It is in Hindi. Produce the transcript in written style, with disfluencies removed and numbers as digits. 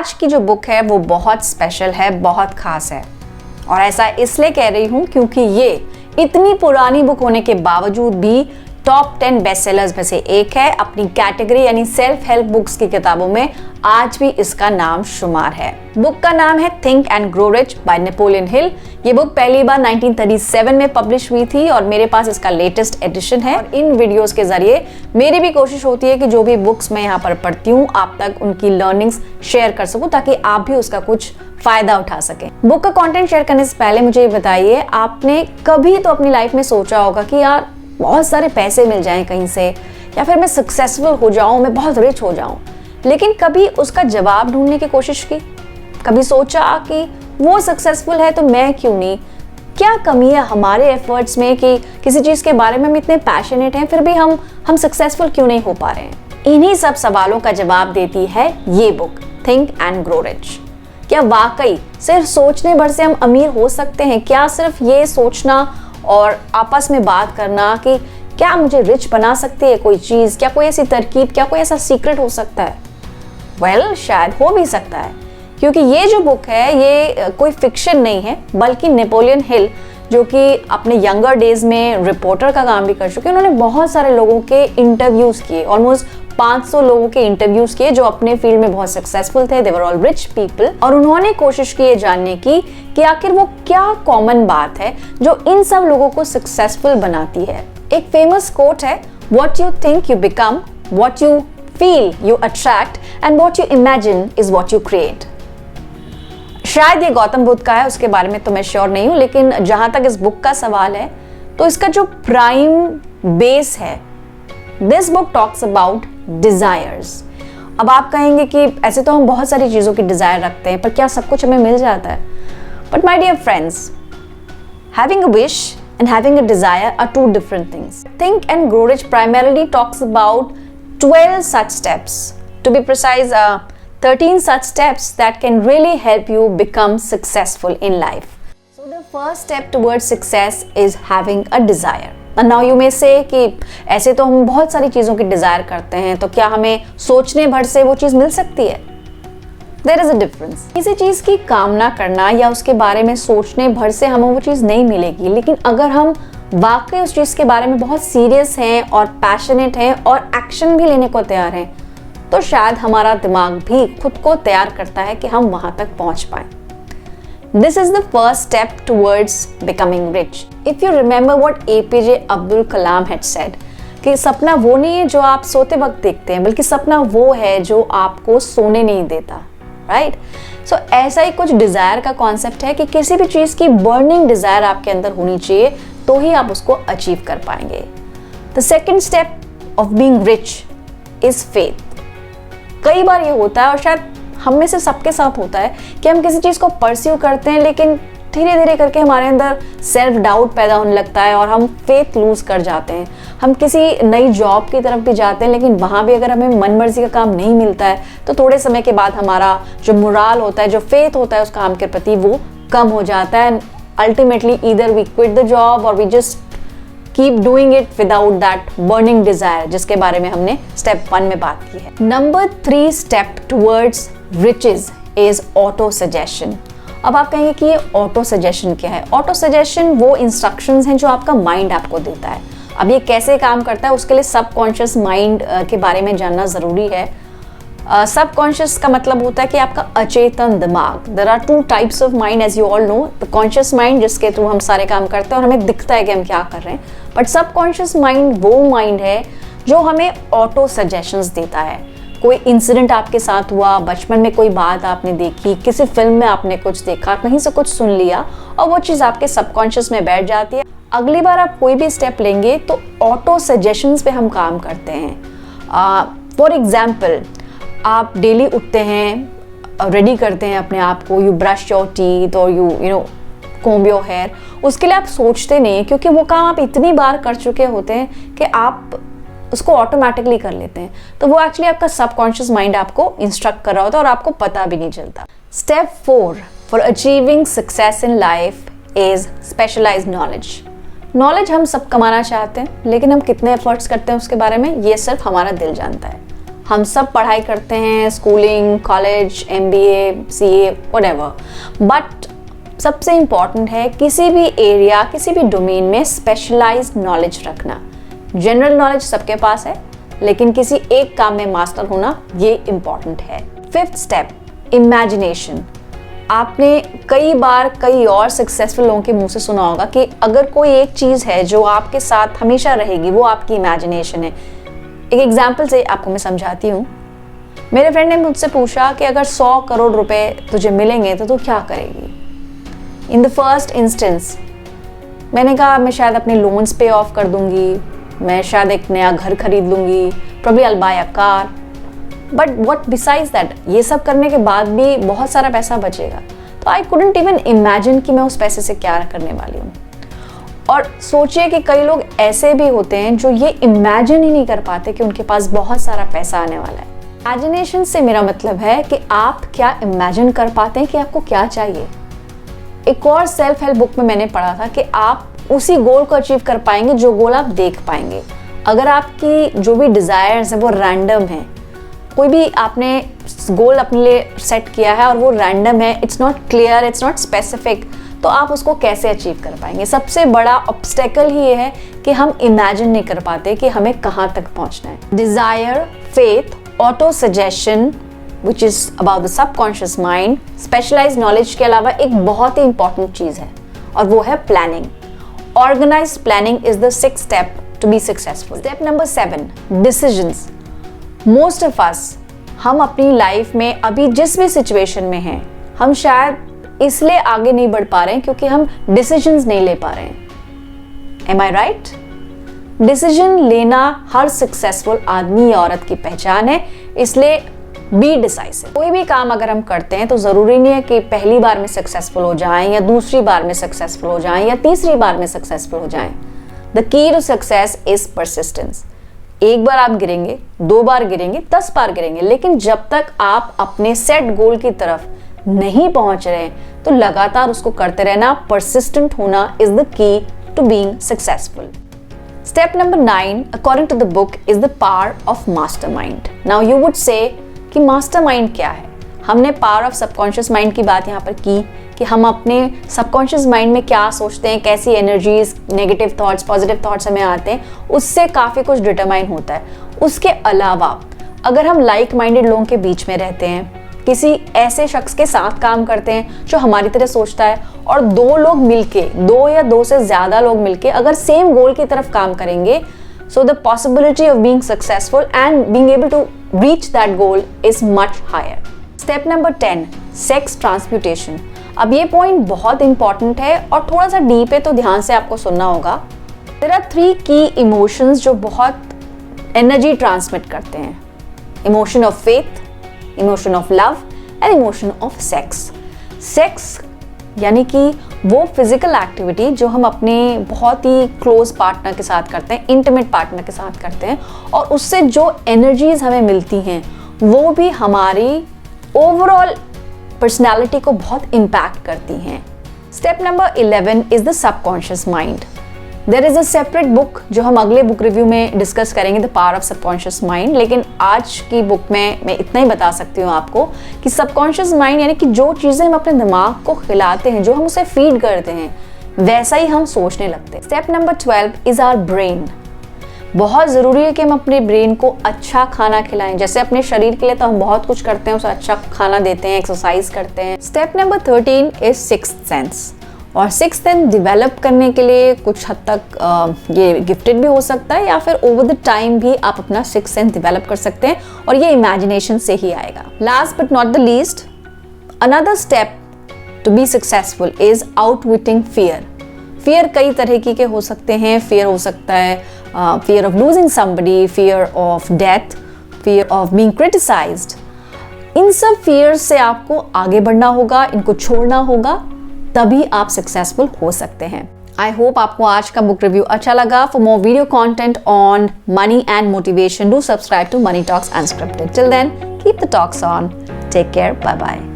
आज की जो बुक है वो बहुत स्पेशल है, बहुत खास है। और ऐसा इसलिए कह रही हूँ क्योंकि ये इतनी पुरानी बुक होने के बावजूद भी टॉप 10 बेस्ट सेलर्स में से एक है। अपनी कैटेगरी यानी सेल्फ हेल्प बुक्स की किताबों में आज भी इसका नाम शुमार है। बुक का नाम है think and grow rich by Napoleon Hill. ये बुक पहली बार 1937 में पब्लिश हुई थी और मेरे पास इसका लेटेस्ट एडिशन है। और इन वीडियोस के जरिए मेरी भी कोशिश होती है कि जो भी बुक्स मैं यहाँ पर पढ़ती हूँ आप तक उनकी लर्निंग्स शेयर कर सकूँ ताकि आप भी उसका कुछ फायदा उठा सकें। बुक का कंटेंट शेयर करने से पहले मुझे ये बताइए, आपने कभी तो अपनी लाइफ में सोचा होगा कि यार बहुत सारे पैसे मिल जाएं कहीं से, या फिर मैं सक्सेसफुल हो जाऊं, मैं बहुत रिच हो जाऊं, लेकिन कभी उसका जवाब ढूंढने की कोशिश की? कभी सोचा कि वो सक्सेसफुल है तो मैं क्यों नहीं? क्या कमी है हमारे एफर्ट्स में कि किसी चीज़ के बारे में हम इतने पैशनेट हैं फिर भी हम सक्सेसफुल क्यों नहीं हो पा रहे हैं? इन्हीं सब सवालों का जवाब देती है ये book think and grow rich. क्या वाकई सिर्फ सोचने भर से हम अमीर हो सकते हैं? क्या सिर्फ ये सोचना और आपस में बात करना कि क्या मुझे रिच बना सकती है कोई चीज़, क्या कोई ऐसी तरकीब, क्या कोई ऐसा सीक्रेट हो सकता है? वेल, शायद हो भी सकता है, क्योंकि ये जो बुक है ये कोई फिक्शन नहीं है, बल्कि नेपोलियन हिल जो कि अपने यंगर डेज में रिपोर्टर का काम भी कर चुके हैं, उन्होंने बहुत सारे लोगों के इंटरव्यूज किए, ऑलमोस्ट 500 लोगों के इंटरव्यूज किए जो अपने फील्ड में बहुत सक्सेसफुल थे। दे वर ऑल रिच पीपल। और उन्होंने कोशिश की ये जानने की कि आखिर वो क्या कॉमन बात है जो इन सब लोगों को सक्सेसफुल बनाती है। एक फेमस कोट है, what you think you become, what you feel you attract and what you imagine is what you create. शायद ये गौतम बुद्ध का है, उसके बारे में तो मैं श्योर नहीं हूँ, लेकिन जहां तक इस बुक का सवाल है तो इसका जो प्राइम बेस है, this book talks about desires. अब आप कहेंगे कि ऐसे तो हम बहुत सारी चीज़ों की डिज़ायर रखते हैं, पर क्या सब कुछ हमें मिल जाता है? But my dear friends, having a wish and having a desire are two different things. Think and Grow Rich primarily talks about 12 such steps. To be precise, 13 such steps that can really help you become successful in life. So the first step towards success is having a desire. And now you may say कि ऐसे तो हम बहुत सारी चीज़ों की डिज़ायर करते हैं, तो क्या हमें सोचने भर से वो चीज़ मिल सकती है? There is a difference. किसी चीज़ की कामना करना या उसके बारे में सोचने भर से हमें वो चीज़ नहीं मिलेगी, लेकिन अगर हम वाकई उस चीज़ के बारे में बहुत सीरियस हैं और पैशनेट हैं और एक्शन भी लेने को तैयार हैं, तो शायद हमारा दिमाग भी खुद को तैयार करता है कि हम वहाँ तक पहुँच पाएं। This is the first step towards becoming rich. If you remember what APJ Abdul Kalam had said, कि सपना वो नहीं है जो आप सोते वक्त देखते हैं, बल्कि सपना वो है जो आपको सोने नहीं देता। राइट? सो ऐसा ही कुछ डिज़ायर का कॉन्सेप्ट है कि किसी भी चीज़ की बर्निंग डिज़ायर आपके अंदर होनी चाहिए, तो ही आप उसको अचीव कर पाएंगे। The second step of being rich is faith. कई बार ये होता है, और शायद हम में से सबके साथ होता है, कि हम किसी चीज़ को परस्यू करते हैं, लेकिन धीरे धीरे करके हमारे अंदर सेल्फ डाउट पैदा होने लगता है और हम फेथ लूज कर जाते हैं। हम किसी नई जॉब की तरफ भी जाते हैं, लेकिन वहाँ भी अगर हमें मनमर्जी का काम नहीं मिलता है तो थोड़े समय के बाद हमारा जो मोराल होता है, जो फेथ होता है उस काम के प्रति, वो कम हो जाता है। Ultimately either we quit the job और we just keep doing it without that burning desire, जिसके बारे में हमने स्टेप 1 में बात की है। Number 3 step towards riches is autosuggestion. अब आप कहेंगे कि ये ऑटो सजेशन क्या है? ऑटो सजेशन वो इंस्ट्रक्शंस हैं जो आपका माइंड आपको देता है। अब ये कैसे काम करता है, उसके लिए सबकॉन्शियस माइंड के बारे में जानना ज़रूरी है। सबकॉन्शियस का मतलब होता है कि आपका अचेतन दिमाग। There are 2 types of mind as you all know. The conscious mind, जिसके थ्रू हम सारे काम करते हैं और हमें दिखता है कि हम क्या कर रहे हैं, बट सबकॉन्शियस माइंड वो माइंड है जो हमें ऑटो सजेशंस देता है। कोई इंसिडेंट आपके साथ हुआ, बचपन में कोई बात आपने देखी, किसी फिल्म में आपने कुछ देखा, कहीं से कुछ सुन लिया और वो चीज़ आपके सबकॉन्शियस में बैठ जाती है। अगली बार आप कोई भी स्टेप लेंगे तो ऑटो सजेशंस पे हम काम करते हैं। फॉर एग्जाम्पल, आप डेली उठते हैं, रेडी करते हैं अपने आप को, यू ब्रश योर टीथ और you know comb your hair. उसके लिए आप सोचते नहीं, क्योंकि वो काम आप इतनी बार कर चुके होते हैं कि आप उसको ऑटोमेटिकली कर लेते हैं। तो वो एक्चुअली आपका सबकॉन्शियस माइंड आपको इंस्ट्रक्ट कर रहा होता है और आपको पता भी नहीं चलता। Step 4 for achieving success in life is specialised knowledge. Knowledge हम सब कमाना चाहते हैं, लेकिन हम कितने एफर्ट्स करते हैं उसके बारे में, ये सिर्फ हमारा दिल जानता है। हम सब पढ़ाई करते हैं, schooling, college, MBA, CA, whatever, but सबसे इम्पॉर्टेंट है किसी भी एरिया, किसी भी डोमेन में स्पेशलाइज्ड नॉलेज रखना। जनरल नॉलेज सबके पास है, लेकिन किसी एक काम में मास्टर होना ये इम्पॉर्टेंट है। 5th step, imagination. आपने कई बार कई और सक्सेसफुल लोगों के मुंह से सुना होगा कि अगर कोई एक चीज़ है जो आपके साथ हमेशा रहेगी, वो आपकी इमेजिनेशन है। एक एग्जाम्पल से आपको मैं समझाती हूँ। मेरे फ्रेंड ने मुझसे पूछा कि अगर 100 करोड़ रुपए तुझे मिलेंगे तो तू क्या करेगी। इन द फर्स्ट इंस्टेंस मैंने कहा मैं शायद अपने लोन्स पे ऑफ कर दूंगी, मैं शायद एक नया घर खरीद लूंगी, probably I'll buy a car, but what besides that, ये सब करने के बाद भी बहुत सारा पैसा बचेगा। तो आई कुडंट इवन इमेजिन कि मैं उस पैसे से क्या करने वाली हूँ। और सोचिए कि कई लोग ऐसे भी होते हैं जो ये इमेजिन ही नहीं कर पाते कि उनके पास बहुत सारा पैसा आने वाला है। इमेजिनेशन से मेरा मतलब है कि आप क्या इमेजिन कर पाते हैं कि आपको क्या चाहिए। एक और सेल्फ हेल्प बुक में मैंने पढ़ा था कि आप उसी गोल को अचीव कर पाएंगे जो गोल आप देख पाएंगे। अगर आपकी जो भी डिज़ायर्स हैं वो रैंडम है, कोई भी आपने गोल अपने लिए सेट किया है और वो रैंडम है, it's not clear, it's not specific, तो आप उसको कैसे अचीव कर पाएंगे। सबसे बड़ा ऑब्स्टेकल ही ये है कि हम इमेजिन नहीं कर पाते कि हमें कहाँ तक पहुँचना है। Desire, faith, autosuggestion which is about the subconscious mind, specialised knowledge के अलावा एक बहुत ही इंपॉर्टेंट चीज़ है और वो है planning. Organised planning is the 6th step to be successful. Step number 7, decisions. Most of us, हम अपनी लाइफ में अभी जिस भी सिचुएशन में हैं, हम शायद इसलिए आगे नहीं बढ़ पा रहे हैं क्योंकि हम डिसीजंस नहीं ले पा रहे हैं। एम आई राइट? डिसीजन लेना हर सक्सेसफुल आदमी या औरत की पहचान है, इसलिए बी डिसाइसिव। कोई भी काम अगर हम करते हैं तो जरूरी नहीं है कि पहली बार में सक्सेसफुल हो जाएं या दूसरी बार में सक्सेसफुल हो जाएं या तीसरी बार में सक्सेसफुल हो जाएं। The key to success is persistence. एक बार आप गिरेंगे, 2 बार गिरेंगे, 10 बार गिरेंगे, लेकिन जब तक आप अपने सेट गोल की तरफ नहीं पहुंच रहे तो लगातार उसको करते रहना, परसिस्टेंट होना is the key to being successful. Step number 9, according to the book, is the power of mastermind. Now you would say कि मास्टरमाइंड क्या है। हमने पावर ऑफ सबकॉन्शियस माइंड की बात यहाँ पर की कि हम अपने सबकॉन्शियस माइंड में क्या सोचते हैं, कैसी energies, negative thoughts, positive thoughts हमें आते हैं, उससे काफ़ी कुछ डिटरमाइन होता है। उसके अलावा अगर हम लाइक माइंडेड लोगों के बीच में रहते हैं, किसी ऐसे शख्स के साथ काम करते हैं जो हमारी तरह सोचता है, और 2 लोग मिलके, 2 या 2 से ज़्यादा लोग मिलके अगर सेम गोल की तरफ काम करेंगे, so the possibility of being successful and being able to reach that goal is much higher. Step number 10, sex transmutation. अब ये पॉइंट बहुत इंपॉर्टेंट है और थोड़ा सा डीप है, तो ध्यान से आपको सुनना होगा। There are 3 key emotions जो बहुत एनर्जी ट्रांसमिट करते हैं: emotion of faith, emotion of love and emotion of sex. Sex यानी कि वो फिजिकल एक्टिविटी जो हम अपने बहुत ही क्लोज पार्टनर के साथ करते हैं, इंटीमेट पार्टनर के साथ करते हैं, और उससे जो एनर्जीज हमें मिलती हैं वो भी हमारी ओवरऑल पर्सनालिटी को बहुत इम्पैक्ट करती हैं। Step number 11 is the subconscious mind. There is a separate book जो हम अगले बुक रिव्यू में डिस्कस करेंगे, the power of subconscious mind, लेकिन आज की बुक में मैं इतना ही बता सकती हूँ आपको कि सबकॉन्शियस माइंड यानी कि जो चीज़ें हम अपने दिमाग को खिलाते हैं, जो हम उसे फीड करते हैं, वैसा ही हम सोचने लगते हैं। Step number 12 is our brain. बहुत ज़रूरी है कि हम अपने ब्रेन को अच्छा खाना खिलाएं। जैसे अपने शरीर के लिए तो हम बहुत कुछ करते हैं, उसे अच्छा खाना देते हैं, एक्सरसाइज करते हैं। Step number 13 is sixth sense. और सिक्स्थ सेंस डेवलप करने के लिए कुछ हद तक ये गिफ्टेड भी हो सकता है, या फिर ओवर द टाइम भी आप अपना सिक्स्थ सेंस डेवलप कर सकते हैं, और ये इमेजिनेशन से ही आएगा। Last but not the least, another step to be successful is outwitting fear. Fear कई तरह के हो सकते हैं। फियर हो सकता है fear of losing somebody, fear of death, fear of being criticised. इन सब फियर से आपको आगे बढ़ना होगा, इनको छोड़ना होगा, तभी आप सक्सेसफुल हो सकते हैं। आई होप आपको आज का बुक रिव्यू अच्छा लगा। For more video content on money and motivation, do subscribe to money talks unscripted. Till then, keep the talks on. Take care, bye bye.